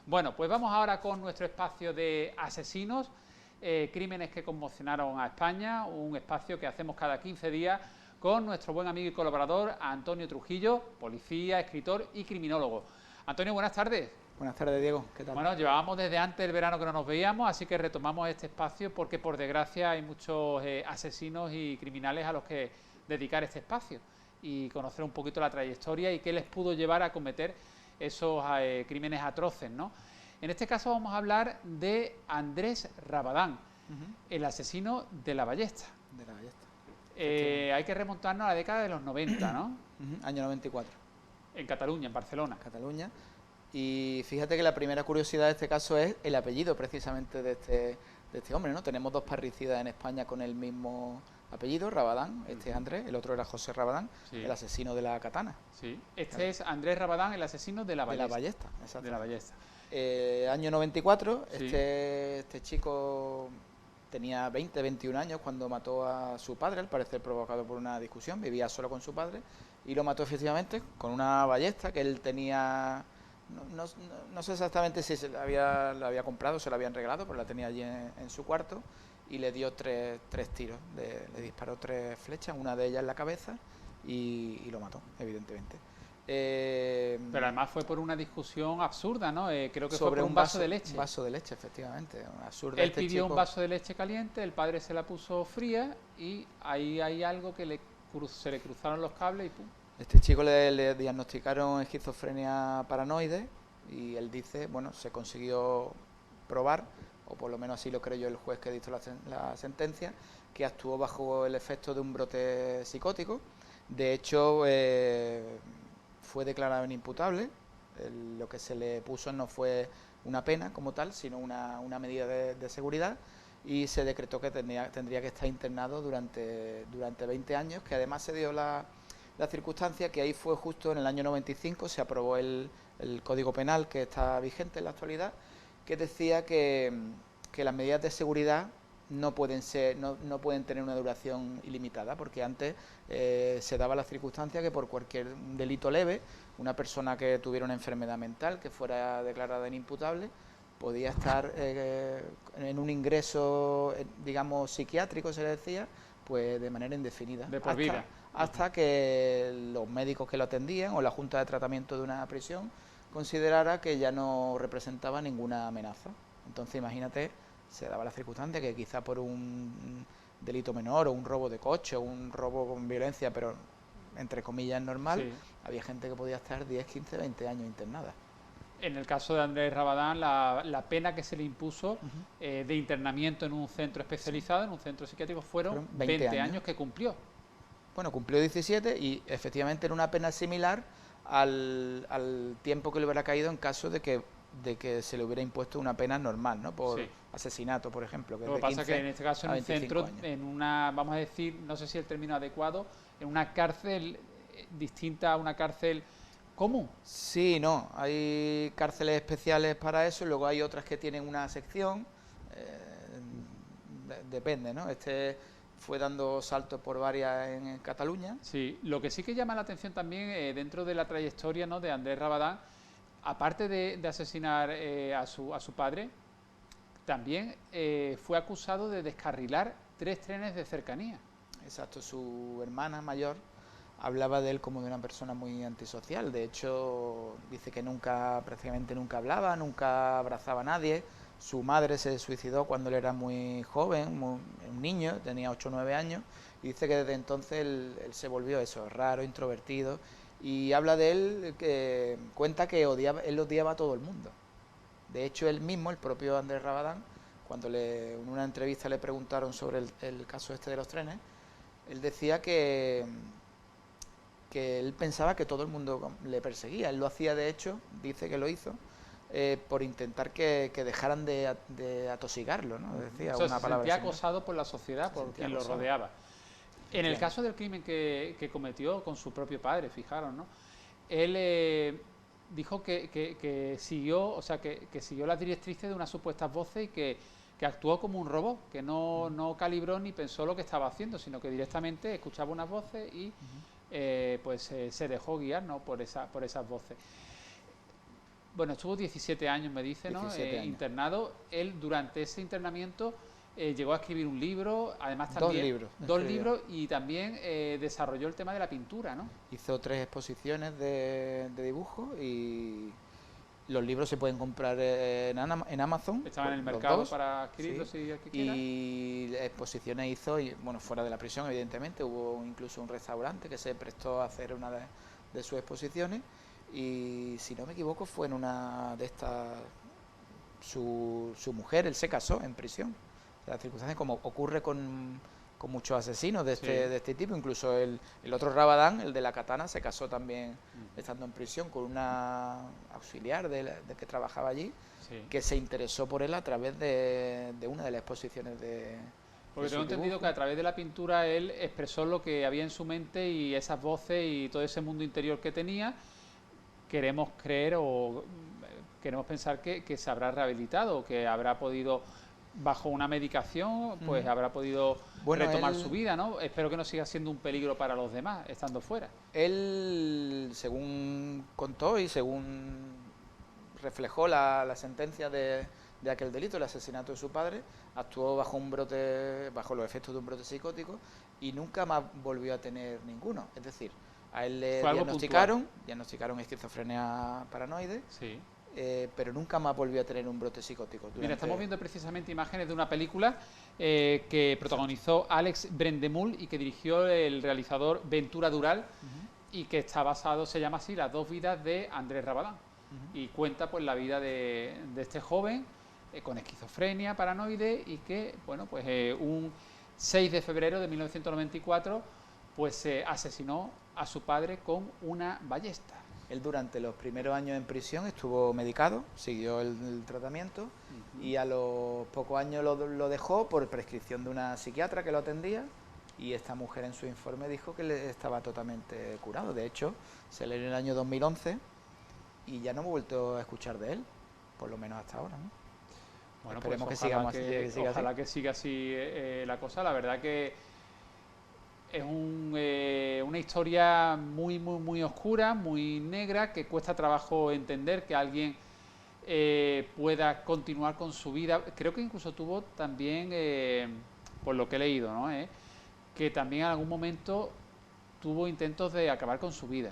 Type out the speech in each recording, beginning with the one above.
Bueno, pues vamos ahora con nuestro espacio de asesinos, crímenes que conmocionaron a España, un espacio que hacemos cada 15 días con nuestro buen amigo y colaborador Antonio Trujillo, policía, escritor y criminólogo. Antonio, buenas tardes. Buenas tardes, Diego. ¿Qué tal? Bueno, llevábamos desde antes del verano que no nos veíamos, así que retomamos este espacio porque, por desgracia, hay muchos asesinos y criminales a los que dedicar este espacio y conocer un poquito la trayectoria y qué les pudo llevar a cometer esos crímenes atroces, ¿no? En este caso vamos a hablar de Andrés Rabadán, el asesino de La Ballesta. De La Ballesta. Hay que remontarnos a la década de los 90, ¿no? Año 94. En Cataluña, en Barcelona. Cataluña. Y fíjate que la primera curiosidad de este caso es el apellido precisamente de este hombre, ¿no? Tenemos dos parricidas en España con el mismo apellido, Rabadán. Este es Andrés, el otro era José Rabadán, sí, el asesino de la katana. Sí, este es Andrés Rabadán, el asesino de La Ballesta. De La Ballesta, exacto. De La Ballesta. Año 94, sí. Este chico tenía 20, 21 años cuando mató a su padre, al parecer provocado por una discusión, vivía solo con su padre, y lo mató efectivamente con una ballesta que él tenía... No sé exactamente si la había comprado o se la habían regalado, pero la tenía allí en su cuarto, y le dio tres tiros, le disparó 3 flechas, una de ellas en la cabeza, y lo mató, evidentemente. Pero además fue por una discusión absurda, ¿no? Creo que fue sobre por un vaso de leche. Un vaso de leche, efectivamente. Absurda. Él pidió un vaso de leche caliente, el padre se la puso fría y ahí hay algo que se le cruzaron los cables y ¡pum! Este chico le diagnosticaron esquizofrenia paranoide y él dice, bueno, se consiguió probar, o por lo menos así lo creyó el juez que dictó la sentencia, que actuó bajo el efecto de un brote psicótico. De hecho, fue declarado inimputable. Lo que se le puso no fue una pena como tal, sino una medida de seguridad, y se decretó que tendría que estar internado durante 20 años, que además se dio la circunstancia que ahí fue justo en el año 95, se aprobó el Código Penal que está vigente en la actualidad, que decía que las medidas de seguridad no pueden tener una duración ilimitada, porque antes se daba la circunstancia que por cualquier delito leve, una persona que tuviera una enfermedad mental que fuera declarada inimputable podía estar en un ingreso, digamos, psiquiátrico, se le decía, pues de manera indefinida. De por vida. Hasta que los médicos que lo atendían o la Junta de Tratamiento de una prisión considerara que ya no representaba ninguna amenaza. Entonces, imagínate, se daba la circunstancia que quizá por un delito menor o un robo de coche o un robo con violencia, pero entre comillas normal, sí, había gente que podía estar 10, 15, 20 años internada. En el caso de Andrés Rabadán, la pena que se le impuso de internamiento en un centro especializado, en un centro psiquiátrico, fueron 20 años que cumplió. Bueno, cumplió 17 y efectivamente era una pena similar al tiempo que le hubiera caído en caso de que se le hubiera impuesto una pena normal, ¿no? Por asesinato, por ejemplo. Lo que pasa es que en este caso en un centro, en una, vamos a decir, no sé si el término adecuado, en una cárcel distinta a una cárcel común. Sí, no, hay cárceles especiales para eso, y luego hay otras que tienen una sección, depende, ¿no? Fue dando saltos por varias en Cataluña. Sí, lo que sí que llama la atención también dentro de la trayectoria, ¿no?, de Andrés Rabadán, aparte de asesinar a su padre, también fue acusado de descarrilar 3 trenes de cercanía. Exacto, su hermana mayor hablaba de él como de una persona muy antisocial. De hecho, dice que prácticamente nunca hablaba, nunca abrazaba a nadie. Su madre se suicidó cuando él era muy joven, un niño, tenía 8 o 9 años, y dice que desde entonces él se volvió eso, raro, introvertido, y habla de él, que cuenta que él odiaba a todo el mundo. De hecho, él mismo, el propio Andrés Rabadán, cuando en una entrevista le preguntaron sobre el caso este de los trenes, él decía que él pensaba que todo el mundo le perseguía. Él lo hacía, de hecho, dice que lo hizo, por intentar que dejaran de atosigarlo, ¿no? Decía, o sea, se sentía acosado por la sociedad, por quien lo rodeaba. En el caso del crimen que cometió con su propio padre, fijaros, ¿no? Él dijo que siguió, o sea, que siguió las directrices de unas supuestas voces y que actuó como un robot, que no calibró ni pensó lo que estaba haciendo, sino que directamente escuchaba unas voces y pues se dejó guiar, ¿no?, por esas voces. Bueno, estuvo 17 años, me dice, ¿no? 17 años. Internado. Él, durante ese internamiento, llegó a escribir un libro, además también... Dos libros. Dos libros, y también desarrolló el tema de la pintura, ¿no? Hizo 3 exposiciones de dibujo y los libros se pueden comprar en Amazon. Estaban en el los mercado dos, para adquirirlos, sí. si el que quiera. Y exposiciones hizo, y, bueno, fuera de la prisión, evidentemente. Hubo incluso un restaurante que se prestó a hacer una de sus exposiciones. Y si no me equivoco, fue en una de estas. Su mujer, él se casó en prisión. Las circunstancias, como ocurre con muchos asesinos de este tipo. Incluso el otro Rabadán, el de la katana, se casó también estando en prisión con una auxiliar de que trabajaba allí, que se interesó por él a través de una de las exposiciones de... Porque tengo entendido que a través de la pintura él expresó lo que había en su mente y esas voces y todo ese mundo interior que tenía. Queremos creer o queremos pensar que se habrá rehabilitado, que habrá podido, bajo una medicación, pues habrá podido retomar su vida, ¿no? Espero que no siga siendo un peligro para los demás, estando fuera. Él, según contó y según reflejó la sentencia de aquel delito, el asesinato de su padre, actuó bajo los efectos de un brote psicótico y nunca más volvió a tener ninguno. Es decir, a él le diagnosticaron esquizofrenia paranoide, pero nunca más volvió a tener un brote psicótico. Mira, estamos viendo precisamente imágenes de una película que protagonizó Alex Brendemul y que dirigió el realizador Ventura Dural, y que está basado, se llama así, Las dos vidas de Andrés Rabadán, y cuenta pues la vida de este joven con esquizofrenia paranoide y que, bueno, pues un 6 de febrero de 1994 pues asesinó a su padre con una ballesta. Él durante los primeros años en prisión estuvo medicado, siguió el tratamiento y a los pocos años lo dejó por prescripción de una psiquiatra que lo atendía, y esta mujer en su informe dijo que le estaba totalmente curado. De hecho, se le dio en el año 2011 y ya no hemos vuelto a escuchar de él, por lo menos hasta ahora, ¿no? Bueno, esperemos pues ojalá que siga así la cosa. La verdad que es una historia muy oscura, muy negra, que cuesta trabajo entender que alguien pueda continuar con su vida. Creo que incluso tuvo también, por lo que he leído, ¿no? Que también en algún momento tuvo intentos de acabar con su vida.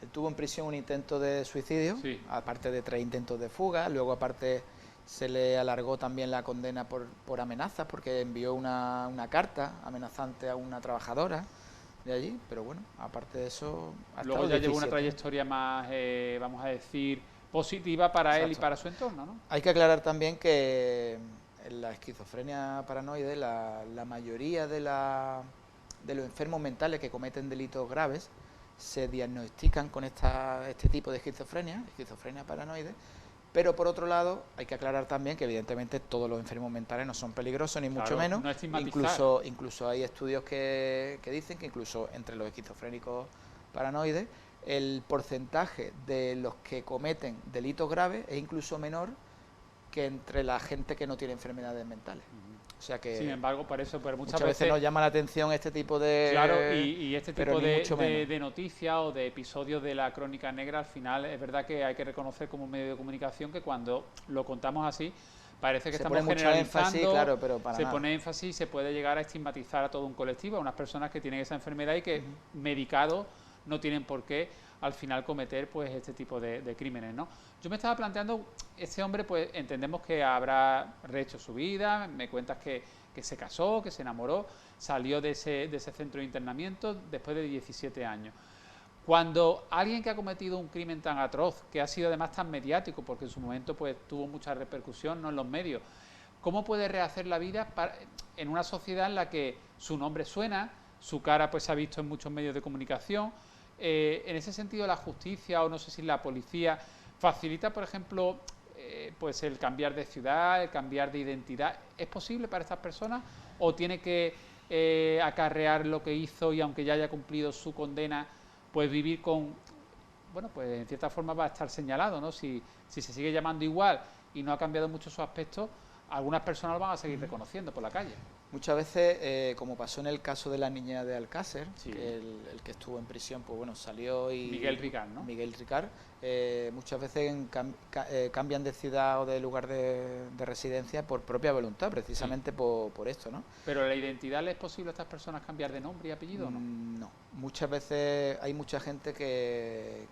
Él tuvo en prisión un intento de suicidio, aparte de 3 intentos de fuga. Luego, aparte, se le alargó también la condena por amenazas, porque envió una carta amenazante a una trabajadora de allí. Pero bueno, aparte de eso... Luego ya llevó una trayectoria más, vamos a decir, positiva para él y para su entorno, ¿no? Hay que aclarar también que en la esquizofrenia paranoide, la mayoría de los enfermos mentales que cometen delitos graves se diagnostican con este tipo de esquizofrenia paranoide, pero por otro lado hay que aclarar también que evidentemente todos los enfermos mentales no son peligrosos, ni mucho menos. No Incluso hay estudios que dicen que incluso entre los esquizofrénicos paranoides el porcentaje de los que cometen delitos graves es incluso menor que entre la gente que no tiene enfermedades mentales. O sea que, sin embargo, por eso, pero muchas veces nos llama la atención este tipo de... Claro, y este tipo de noticias o de episodios de la crónica negra, al final es verdad que hay que reconocer como un medio de comunicación que cuando lo contamos así parece que estamos generalizando, claro, pero se pone énfasis y se puede llegar a estigmatizar a todo un colectivo, a unas personas que tienen esa enfermedad y que medicados no tienen por qué al final cometer pues este tipo de crímenes, ¿no? Yo me estaba planteando, este hombre pues entendemos que habrá rehecho su vida, me cuentas que se casó, que se enamoró, salió de ese centro de internamiento después de 17 años. Cuando alguien que ha cometido un crimen tan atroz, que ha sido además tan mediático, porque en su momento pues tuvo mucha repercusión, ¿no?, en los medios, ¿cómo puede rehacer la vida en una sociedad en la que su nombre suena, su cara pues se ha visto en muchos medios de comunicación? En ese sentido, la justicia, o no sé si la policía, facilita, por ejemplo, pues el cambiar de ciudad, el cambiar de identidad. ¿Es posible para estas personas o tiene que acarrear lo que hizo y aunque ya haya cumplido su condena, pues vivir con... Bueno, pues en cierta forma va a estar señalado, ¿no? Si se sigue llamando igual y no ha cambiado mucho su aspecto, algunas personas lo van a seguir reconociendo por la calle. Muchas veces, como pasó en el caso de la niña de Alcácer, Sí. que el que estuvo en prisión, pues bueno, salió y... Miguel Ricard, ¿no? Miguel Ricard, muchas veces cambian de ciudad o de lugar de residencia por propia voluntad, precisamente por esto, ¿no? ¿Pero la identidad le es posible a estas personas cambiar de nombre y apellido o no? No, muchas veces hay mucha gente que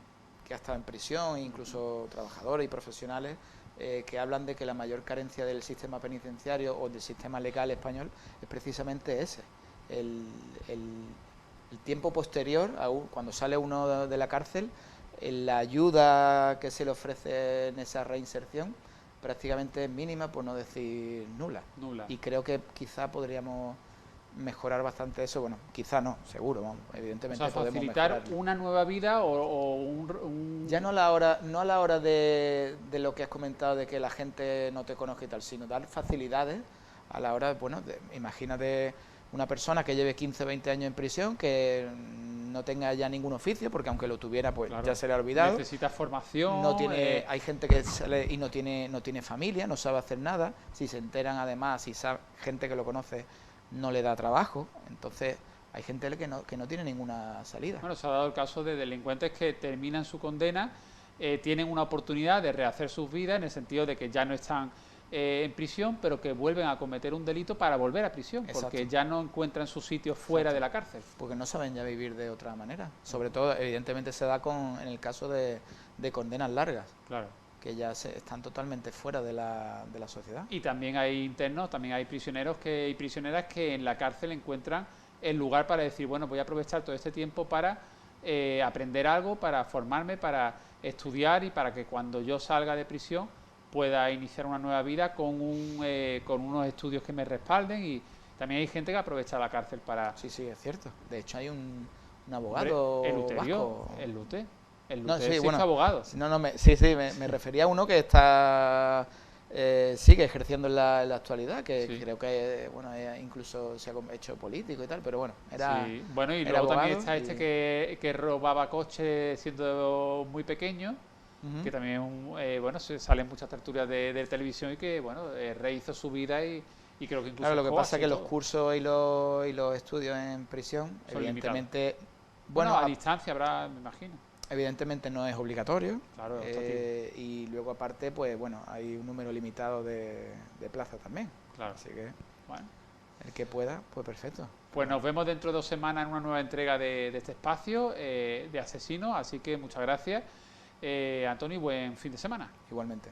ha estado en prisión, incluso trabajadores y profesionales, que hablan de que la mayor carencia del sistema penitenciario o del sistema legal español es precisamente ese, el, el tiempo posterior, cuando sale uno de la cárcel, la ayuda que se le ofrece en esa reinserción prácticamente es mínima, por no decir nula. Nula. Y creo que quizá podríamos mejorar bastante eso, bueno, quizá no, seguro, vamos, evidentemente O sea, podemos facilitar mejorarlo. una nueva vida o un... Ya no a la hora de lo que has comentado de que la gente no te conozca y tal, sino dar facilidades a la hora, bueno, imagínate una persona que lleve 15 o 20 años en prisión, que no tenga ya ningún oficio, porque aunque lo tuviera, pues Claro. ya se le ha olvidado. Necesita formación. No tiene, hay gente que sale y no tiene familia, no sabe hacer nada. Si se enteran además, si sabe, gente que lo conoce, no le da trabajo. Entonces hay gente que no tiene ninguna salida. Bueno, se ha dado el caso de delincuentes que terminan su condena, tienen una oportunidad de rehacer sus vidas en el sentido de que ya no están en prisión, pero que vuelven a cometer un delito para volver a prisión, Exacto. porque ya no encuentran su sitio fuera Exacto. de la cárcel. Porque no saben ya vivir de otra manera. Sobre todo, evidentemente, se da en el caso de condenas largas, Claro. que ya están totalmente fuera de la sociedad. Y también hay internos, también hay prisioneros y prisioneras que en la cárcel encuentran el lugar para decir, bueno, voy a aprovechar todo este tiempo para aprender algo, para formarme, para estudiar y para que cuando yo salga de prisión pueda iniciar una nueva vida con unos estudios que me respalden. Y también hay gente que aprovecha la cárcel para... Sí, sí, es cierto. De hecho, hay un abogado vasco. El Lute. El No, Lute sí, sí, bueno, es abogado. sí, me refería a uno que está sigue ejerciendo en la actualidad, que Sí. creo que bueno, incluso se ha hecho político y tal, pero bueno, era... Sí. Bueno, y era luego también abogado está que robaba coches siendo muy pequeño, Ujú. que también, bueno, se salen muchas tertulias de televisión y que, bueno, rehizo su vida y creo que incluso... Claro, lo que pasa es que los todo. cursos y los estudios en prisión, Son evidentemente, Bueno, bueno, a distancia habrá, me imagino. evidentemente no es obligatorio. Claro, optativo. Y luego aparte, pues bueno, hay un número limitado de plazas también. Claro. Así que Bueno, el que pueda, pues perfecto. pues nos vemos dentro de 2 semanas en una nueva entrega de este espacio de Asesinos, así que muchas gracias. Antonio, y buen fin de semana. Igualmente.